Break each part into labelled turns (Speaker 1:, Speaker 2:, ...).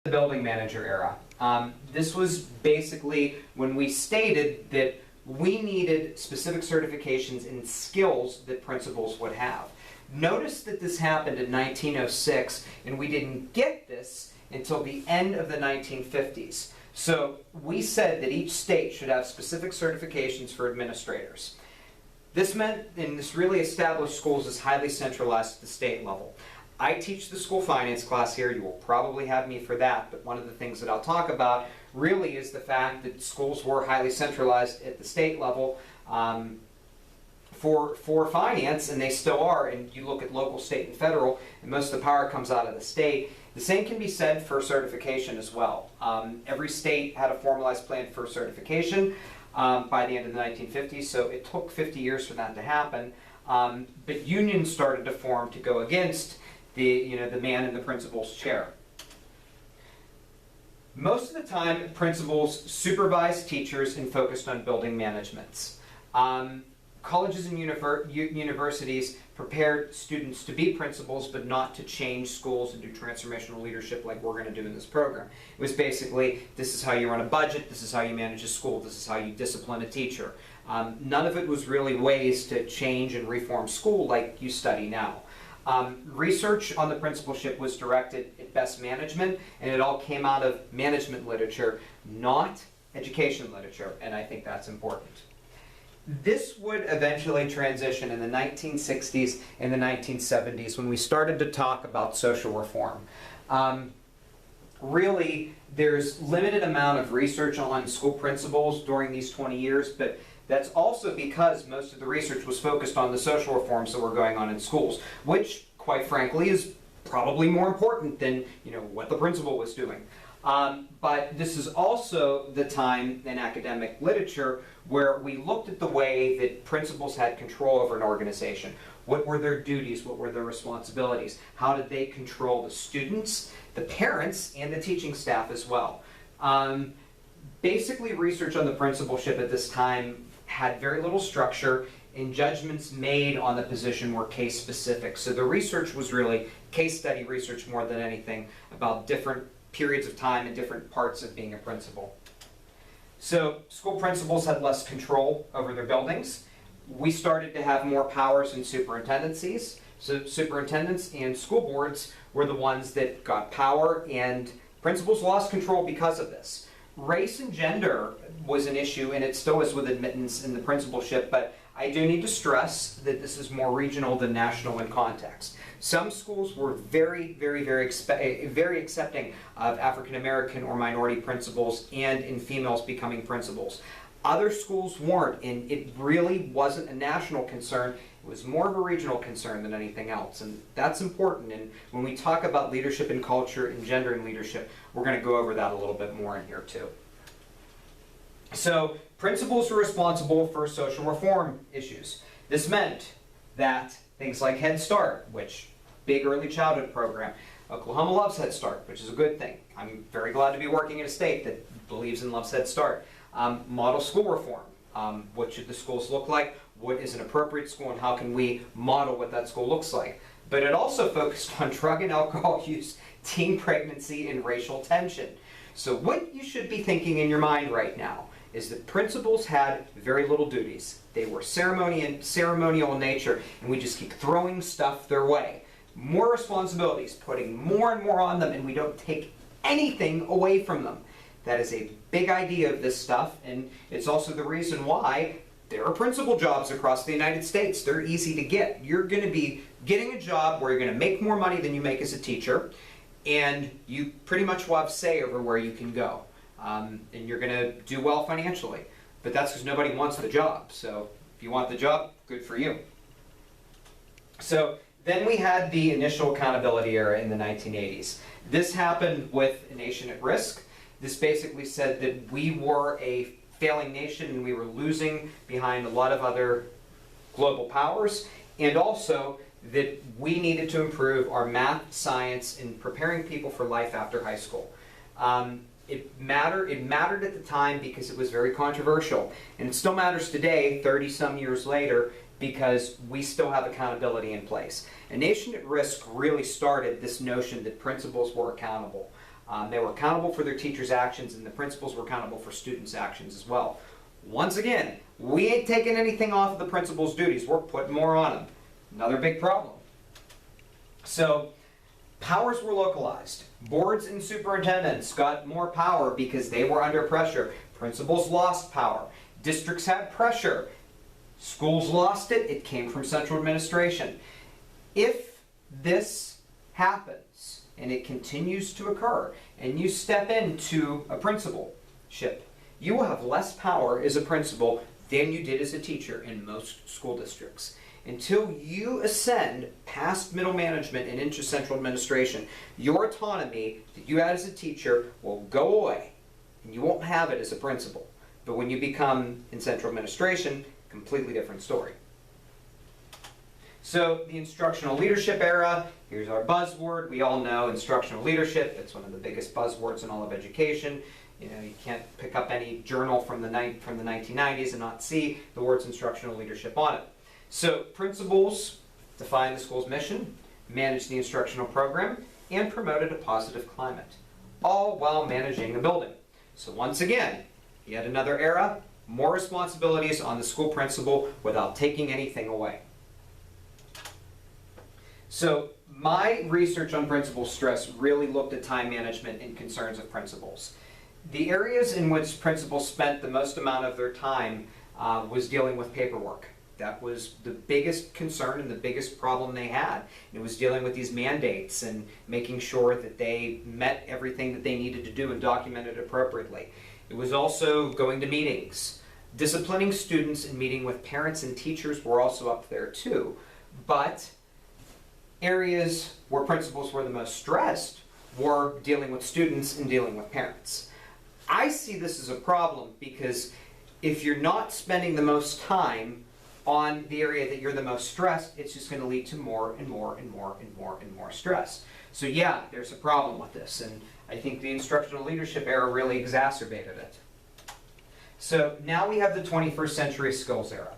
Speaker 1: the building manager era. This was basically when we stated that we needed specific certifications in skills that principals would have. Notice that this happened in 1906, and we didn't get this until the end of the 1950s. So we said that each state should have specific certifications for administrators. This meant, and this really established schools as highly centralized at the state level. I teach the school finance class here. You will probably have me for that, but one of the things that I'll talk about really is the fact that schools were highly centralized at the state level for finance, and they still are. And you look at local, state, and federal, and most of the power comes out of the state. The same can be said for certification as well. Every state had a formalized plan for certification by the end of the 1950s, so it took 50 years for that to happen. But unions started to form to go against the man in the principal's chair. Most of the time, principals supervised teachers and focused on building managements. Colleges and universities prepared students to be principals, but not to change schools and do transformational leadership like we're going to do in this program. It was basically, this is how you run a budget, this is how you manage a school, this is how you discipline a teacher. None of it was really ways to change and reform school like you study now. Research on the principalship was directed at best management, and it all came out of management literature, not education literature, and I think that's important. This would eventually transition in the 1960s and the 1970s when we started to talk about social reform. Really, there's limited amount of research on school principals during these 20 years, but that's also because most of the research was focused on the social reforms that were going on in schools, which, quite frankly, is probably more important than what the principal was doing. But this is also the time in academic literature where we looked at the way that principals had control over an organization. What were their duties? What were their responsibilities? How did they control the students, the parents, and the teaching staff as well? Basically, research on the principalship at this time had very little structure, and judgments made on the position were case specific. So the research was really case study research more than anything about different periods of time and different parts of being a principal. So school principals had less control over their buildings. We started to have more powers in superintendencies. So superintendents and school boards were the ones that got power, and principals lost control because of this. Race and gender was an issue, and it still is with admittance in the principalship, but I do need to stress that this is more regional than national in context. Some schools were very accepting of African American or minority principals and in females becoming principals. Other schools weren't, and it really wasn't a national concern. It was more of a regional concern than anything else, and that's important. And when we talk about leadership and culture and gender and leadership, we're going to go over that a little bit more in here too. So principals were responsible for social reform issues. This meant that things like Head Start, which big early childhood program. Oklahoma loves Head Start, which is a good thing. I'm very glad to be working in a state that believes and loves Head Start. Model school reform. What should the schools look like? What is an appropriate school, and how can we model what that school looks like? But it also focused on drug and alcohol use, teen pregnancy, and racial tension. So what you should be thinking in your mind right now is that principals had very little duties. They were ceremonial in nature, and we just keep throwing stuff their way. More responsibilities, putting more and more on them, and we don't take anything away from them. That is a big idea of this stuff, and it's also the reason why there are principal jobs across the United States. They're easy to get. You're going to be getting a job where you're going to make more money than you make as a teacher, and you pretty much will have say over where you can go. And you're going to do well financially. But that's because nobody wants the job. So if you want the job, good for you. So then we had the initial accountability era in the 1980s. This happened with A Nation at Risk. This basically said that we were a failing nation and we were losing behind a lot of other global powers, and also that we needed to improve our math, science, and preparing people for life after high school. It mattered at the time because it was very controversial, and it still matters today, 30-some years later, because we still have accountability in place. A Nation at Risk really started this notion that principals were accountable. They were accountable for their teachers' actions, and the principals were accountable for students' actions as well. Once again, we ain't taking anything off of the principal's duties. We're putting more on them. Another big problem. So, powers were localized. Boards and superintendents got more power because they were under pressure. Principals lost power. Districts had pressure. Schools lost it. It came from central administration. If this happens, and it continues to occur, and you step into a principalship, you will have less power as a principal than you did as a teacher in most school districts. Until you ascend past middle management and into central administration, your autonomy that you had as a teacher will go away, and you won't have it as a principal. But when you become in central administration, completely different story. So the instructional leadership era, here's our buzzword. We all know instructional leadership. It's one of the biggest buzzwords in all of education. You know, you can't pick up any journal from the 1990s and not see the words instructional leadership on it. So principals define the school's mission, manage the instructional program, and promoted a positive climate, all while managing the building. So once again, yet another era, more responsibilities on the school principal without taking anything away. So my research on principal stress really looked at time management and concerns of principals. The areas in which principals spent the most amount of their time was dealing with paperwork. That was the biggest concern and the biggest problem they had. It was dealing with these mandates and making sure that they met everything that they needed to do and documented appropriately. It was also going to meetings. Disciplining students and meeting with parents and teachers were also up there too. But areas where principals were the most stressed were dealing with students and dealing with parents. I see this as a problem because if you're not spending the most time on the area that you're the most stressed, it's just going to lead to more and more and more and more and more stress. So yeah, there's a problem with this, and I think the instructional leadership era really exacerbated it. So now we have the 21st century skills era.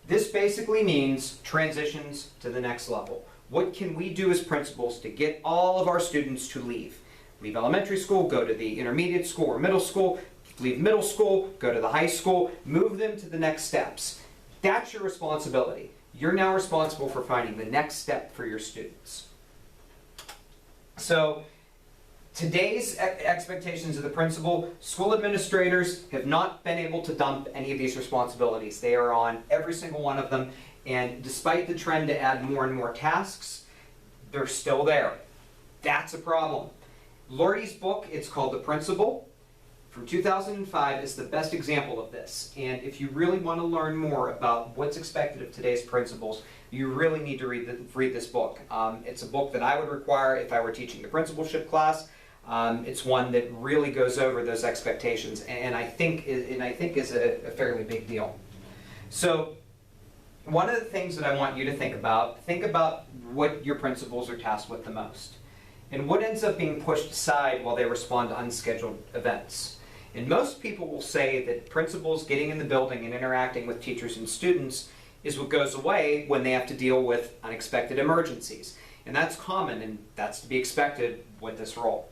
Speaker 1: This basically means transitions to the next level. What can we do as principals to get all of our students to leave? Leave elementary school, go to the intermediate school or middle school, leave middle school, go to the high school, move them to the next steps. That's your responsibility. You're now responsible for finding the next step for your students. So today's expectations of the principal, school administrators have not been able to dump any of these responsibilities. They are on every single one of them, and despite the trend to add more and more tasks, they're still there. That's a problem. Lordy's book, it's called The Principal, from 2005 is the best example of this. And if you really want to learn more about what's expected of today's principals, you really need to read this book. It's a book that I would require if I were teaching the principalship class. It's one that really goes over those expectations, and I think is a fairly big deal. So one of the things that I want you to think about what your principals are tasked with the most, and what ends up being pushed aside while they respond to unscheduled events. And most people will say that principals getting in the building and interacting with teachers and students is what goes away when they have to deal with unexpected emergencies. And that's common, and that's to be expected with this role.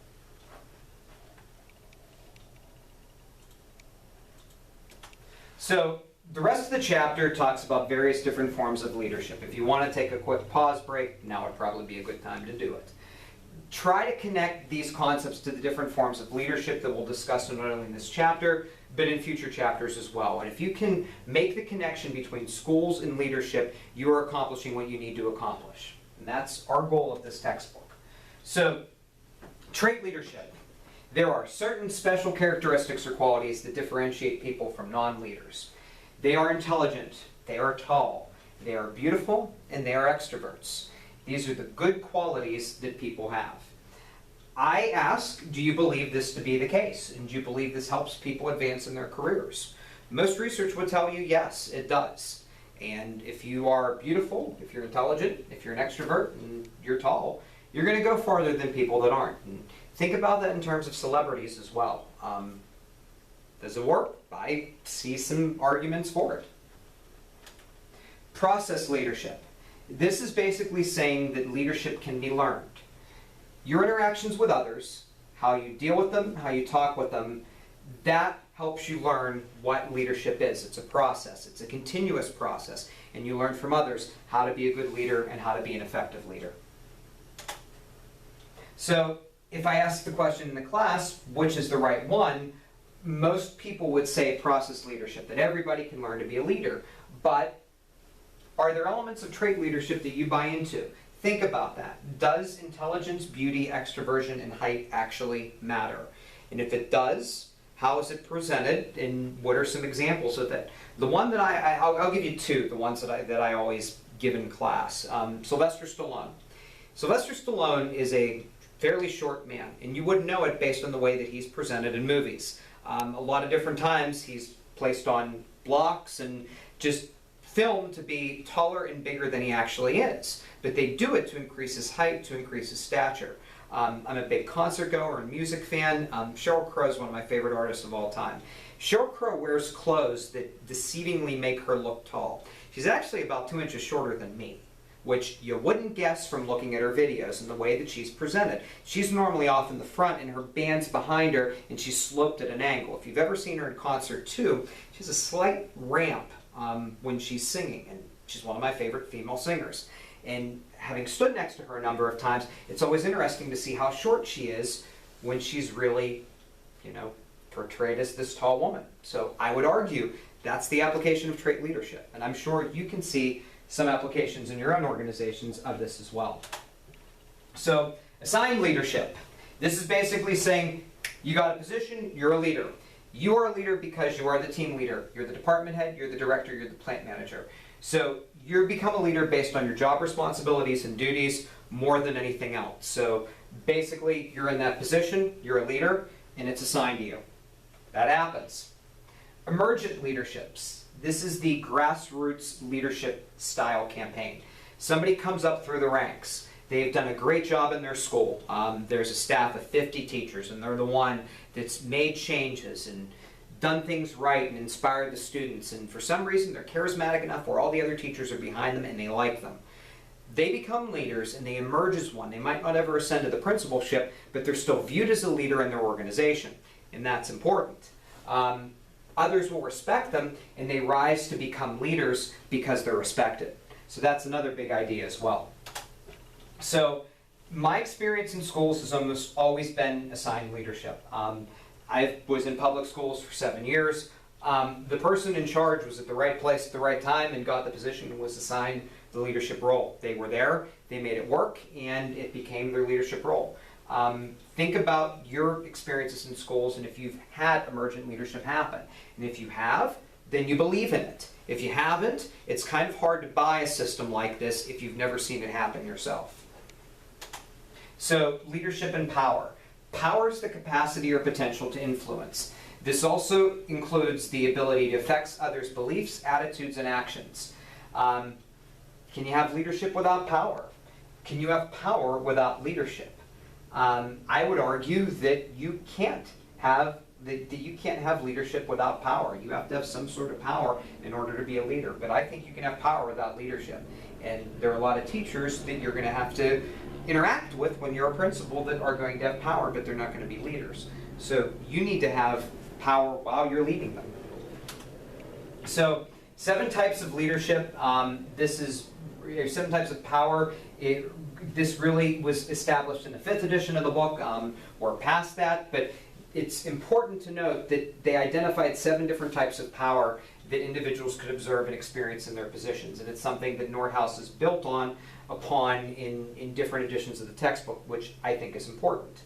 Speaker 1: So the rest of the chapter talks about various different forms of leadership. If you want to take a quick pause break, now would probably be a good time to do it. Try to connect these concepts to the different forms of leadership that we'll discuss not only in this chapter, but in future chapters as well. And if you can make the connection between schools and leadership, you are accomplishing what you need to accomplish. And that's our goal of this textbook. So, trait leadership. There are certain special characteristics or qualities that differentiate people from non-leaders. They are intelligent, they are tall, they are beautiful, and they are extroverts. These are the good qualities that people have. I ask, do you believe this to be the case? And do you believe this helps people advance in their careers? Most research would tell you yes, it does. And if you are beautiful, if you're intelligent, if you're an extrovert, and you're tall, you're going to go farther than people that aren't. And think about that in terms of celebrities as well. Does it work? I see some arguments for it. Process leadership. This is basically saying that leadership can be learned. Your interactions with others, how you deal with them, how you talk with them, that helps you learn what leadership is. It's a process. It's a continuous process. And you learn from others how to be a good leader and how to be an effective leader. So if I ask the question in the class, which is the right one, most people would say process leadership, that everybody can learn to be a leader. But are there elements of trait leadership that you buy into? Think about that. Does intelligence, beauty, extroversion, and height actually matter? And if it does, how is it presented, and what are some examples of that? The one that I'll give you two, the ones that I always give in class. Sylvester Stallone. Sylvester Stallone is a fairly short man, and you wouldn't know it based on the way that he's presented in movies. A lot of different times he's placed on blocks and just filmed to be taller and bigger than he actually is. But they do it to increase his height, to increase his stature. I'm a big concert goer and music fan. Sheryl Crow is one of my favorite artists of all time. Sheryl Crow wears clothes that deceivingly make her look tall. She's actually about 2 inches shorter than me, which you wouldn't guess from looking at her videos and the way that she's presented. She's normally off in the front and her band's behind her and she's sloped at an angle. If you've ever seen her in concert too, she has a slight ramp when she's singing, and she's one of my favorite female singers. And having stood next to her a number of times, it's always interesting to see how short she is when she's really, portrayed as this tall woman. So I would argue that's the application of trait leadership, and I'm sure you can see some applications in your own organizations of this as well. So assigned leadership. This is basically saying you got a position, you're a leader. You are a leader because you are the team leader. You're the department head, you're the director, you're the plant manager. So you become a leader based on your job responsibilities and duties more than anything else. So basically you're in that position, you're a leader, and it's assigned to you. That happens. Emergent leaderships. This is the grassroots leadership style campaign. Somebody comes up through the ranks. They've done a great job in their school. There's a staff of 50 teachers, and they're the one that's made changes and done things right and inspired the students. And for some reason, they're charismatic enough where all the other teachers are behind them and they like them. They become leaders and they emerge as one. They might not ever ascend to the principalship, but they're still viewed as a leader in their organization, and that's important. Others will respect them, and they rise to become leaders because they're respected. So that's another big idea as well. So my experience in schools has almost always been assigned leadership. I was in public schools for 7 years. The person in charge was at the right place at the right time and got the position and was assigned the leadership role. They were there, they made it work, and it became their leadership role. Think about your experiences in schools and if you've had emergent leadership happen. And if you have, then you believe in it. If you haven't, it's kind of hard to buy a system like this if you've never seen it happen yourself. So, leadership and power. Power is the capacity or potential to influence. This also includes the ability to affect others' beliefs, attitudes, and actions. Can you have leadership without power? Can you have power without leadership? I would argue that you can't have leadership without power. You have to have some sort of power in order to be a leader. But I think you can have power without leadership. And there are a lot of teachers that you're going to have to interact with when you're a principal that are going to have power, but they're not going to be leaders. So you need to have power while you're leading them. So 7 types of leadership. This is 7 types of power. This really was established in the 5th edition of the book. We're past that, but it's important to note that they identified 7 different types of power that individuals could observe and experience in their positions. And it's something that Nordhaus has built upon in different editions of the textbook, which I think is important.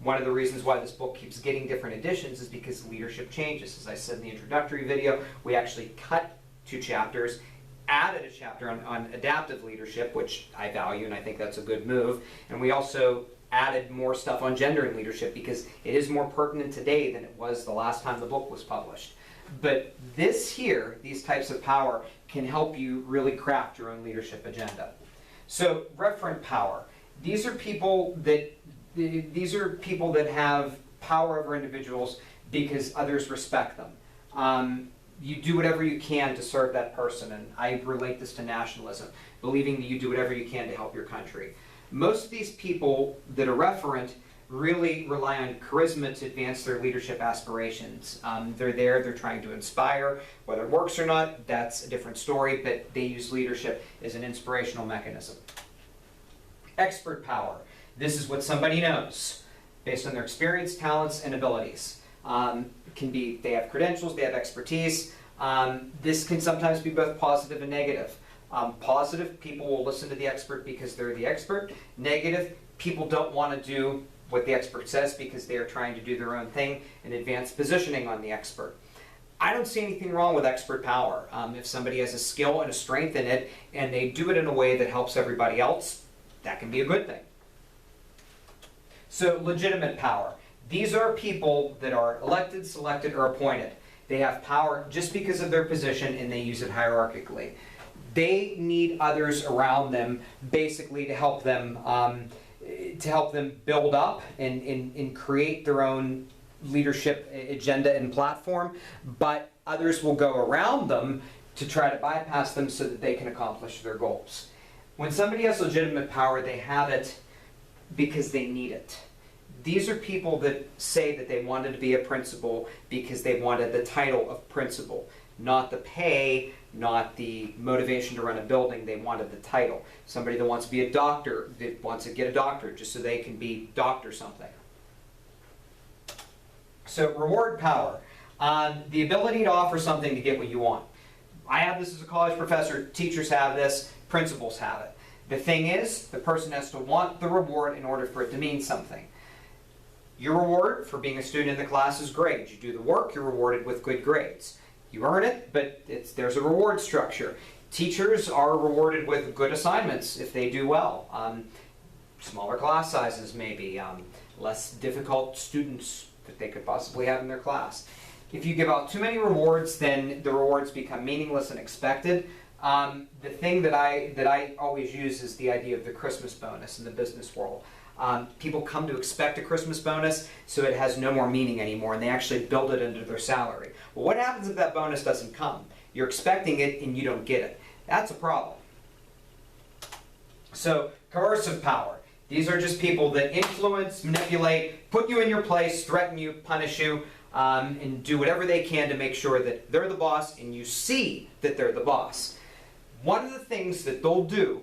Speaker 1: One of the reasons why this book keeps getting different editions is because leadership changes. As I said in the introductory video, we actually cut 2 chapters, added a chapter on adaptive leadership, which I value and I think that's a good move. And we also added more stuff on gender and leadership because it is more pertinent today than it was the last time the book was published. But this here, these types of power, can help you really craft your own leadership agenda. So, referent power. These are people that have power over individuals because others respect them. You do whatever you can to serve that person, and I relate this to nationalism, believing that you do whatever you can to help your country. Most of these people that are referent really rely on charisma to advance their leadership aspirations. They're there, they're trying to inspire. Whether it works or not, that's a different story, but they use leadership as an inspirational mechanism. Expert power. This is what somebody knows based on their experience, talents, and abilities. They have credentials, they have expertise. This can sometimes be both positive and negative. Positive, people will listen to the expert because they're the expert. Negative, people don't want to do what the expert says because they are trying to do their own thing and advance positioning on the expert. I don't see anything wrong with expert power. If somebody has a skill and a strength in it and they do it in a way that helps everybody else, that can be a good thing. So legitimate power. These are people that are elected, selected, or appointed. They have power just because of their position and they use it hierarchically. They need others around them basically to help them build up and create their own leadership agenda and platform, but others will go around them to try to bypass them so that they can accomplish their goals. When somebody has legitimate power, they have it because they need it. These are people that say that they wanted to be a principal because they wanted the title of principal, not the pay, not the motivation to run a building. They wanted the title. Somebody that wants to be a doctor, that wants to get a doctorate just so they can be doctor something. So reward power, the ability to offer something to get what you want. I have this as a college professor, teachers have this, principals have it. The thing is, the person has to want the reward in order for it to mean something. Your reward for being a student in the class is grades. You do the work, you're rewarded with good grades. You earn it, but there's a reward structure. Teachers are rewarded with good assignments if they do well. Smaller class sizes maybe, less difficult students that they could possibly have in their class. If you give out too many rewards, then the rewards become meaningless and expected. The thing that I always use is the idea of the Christmas bonus in the business world. People come to expect a Christmas bonus, so it has no more meaning anymore, and they actually build it into their salary. Well, what happens if that bonus doesn't come? You're expecting it and you don't get it. That's a problem. So, coercive power. These are just people that influence, manipulate, put you in your place, threaten you, punish you, and do whatever they can to make sure that they're the boss and you see that they're the boss. One of the things that they'll do,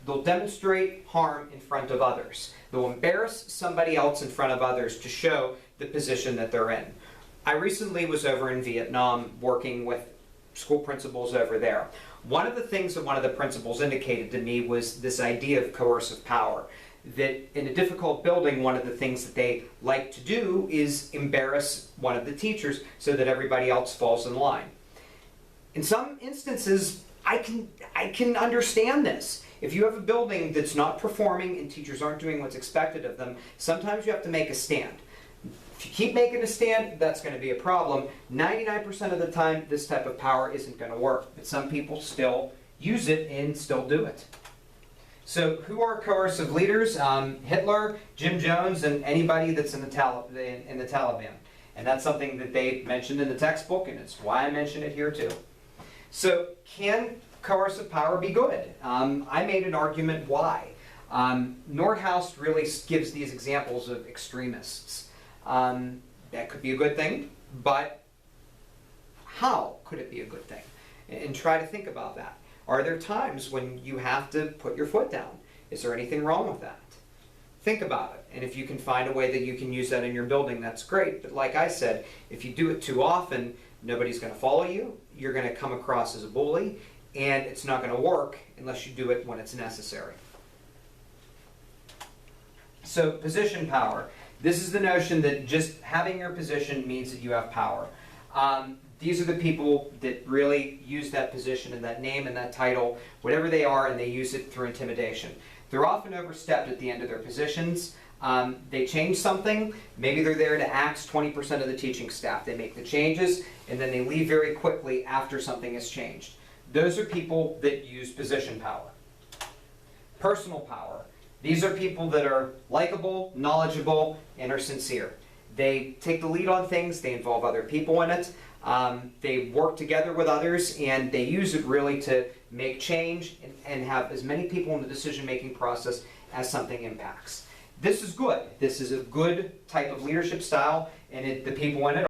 Speaker 1: they'll demonstrate harm in front of others. They'll embarrass somebody else in front of others to show the position that they're in. I recently was over in Vietnam working with school principals over there. One of the things that one of the principals indicated to me was this idea of coercive power. That in a difficult building, one of the things that they like to do is embarrass one of the teachers so that everybody else falls in line. In some instances, I can understand this. If you have a building that's not performing and teachers aren't doing what's expected of them, sometimes you have to make a stand. If you keep making a stand, that's going to be a problem. 99% of the time, this type of power isn't going to work, but some people still use it and still do it. So who are coercive leaders? Hitler, Jim Jones, and anybody that's in the Taliban. And that's something that they mentioned in the textbook, and it's why I mention it here too. So can coercive power be good? I made an argument why. Nordhaus really gives these examples of extremists. That could be a good thing, but how could it be a good thing? And try to think about that. Are there times when you have to put your foot down? Is there anything wrong with that? Think about it. And if you can find a way that you can use that in your building, that's great. But like I said, if you do it too often, nobody's going to follow you. You're going to come across as a bully, and it's not going to work unless you do it when it's necessary. So position power. This is the notion that just having your position means that you have power. These are the people that really use that position and that name and that title, whatever they are, and they use it through intimidation. They're often overstepped at the end of their positions. They change something. Maybe they're there to axe 20% of the teaching staff. They make the changes, and then they leave very quickly after something has changed. Those are people that use position power. Personal power. These are people that are likable, knowledgeable, and are sincere. They take the lead on things. They involve other people in it. They work together with others, and they use it really to make change and have as many people in the decision-making process as something impacts. this is good. This is a good type of leadership style, and the people in it